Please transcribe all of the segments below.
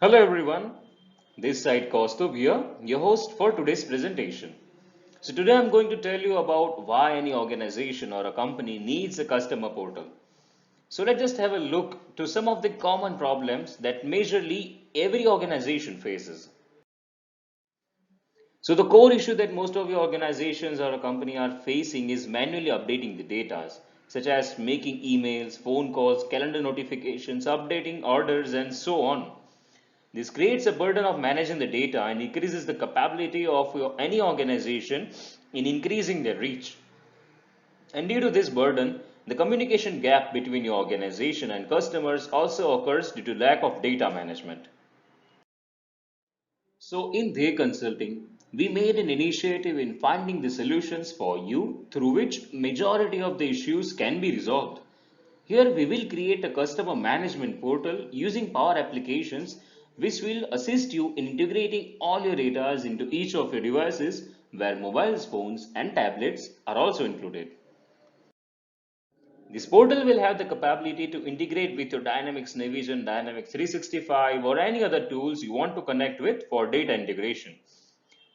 Hello everyone, this side Kaustubh here, your host for today's presentation. So today I'm going to tell you about why any organization or a company needs a customer portal. So let's just have a look to some of the common problems that majorly every organization faces. So the core issue that most of your organizations or a company are facing is manually updating the data, such as making emails, phone calls, calendar notifications, updating orders and so on. This creates a burden of managing the data and increases the capability of any organization in increasing their reach. And due to this burden, the communication gap between your organization and customers also occurs due to lack of data management. So in their consulting, we made an initiative in finding the solutions for you through which majority of the issues can be resolved. Here we will create a customer management portal using Power Applications which will assist you in integrating all your data into each of your devices where mobile phones and tablets are also included. This portal will have the capability to integrate with your Dynamics Navision, Dynamics 365 or any other tools you want to connect with for data integration.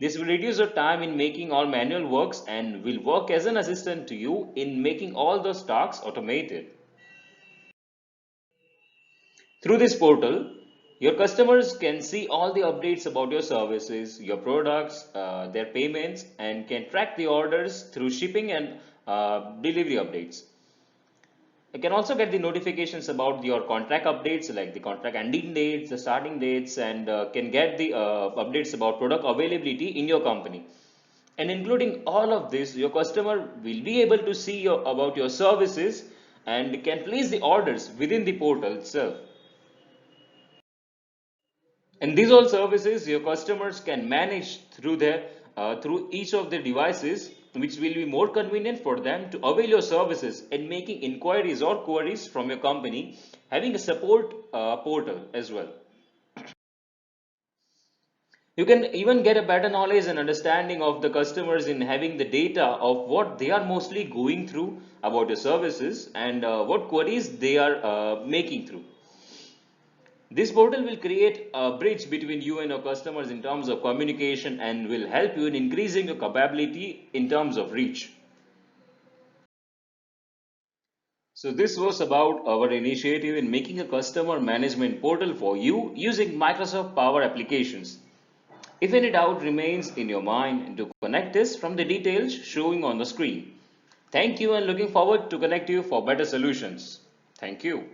This will reduce your time in making all manual works and will work as an assistant to you in making all those tasks automated. Through this portal, your customers can see all the updates about your services, your products, their payments, and can track the orders through shipping and delivery updates. You can also get the notifications about your contract updates like the contract ending dates, the starting dates, and can get the updates about product availability in your company. And including all of this, your customer will be able to see about your services and can place the orders within the portal itself. And these all services your customers can manage through each of their devices, which will be more convenient for them to avail your services and making inquiries or queries from your company, having a support portal as well. You can even get a better knowledge and understanding of the customers in having the data of what they are mostly going through about your services and what queries they are making through. This portal will create a bridge between you and your customers in terms of communication and will help you in increasing your capability in terms of reach. So this was about our initiative in making a customer management portal for you using Microsoft Power Applications. If any doubt remains in your mind, to connect this from the details showing on the screen. Thank you and looking forward to connect you for better solutions. Thank you.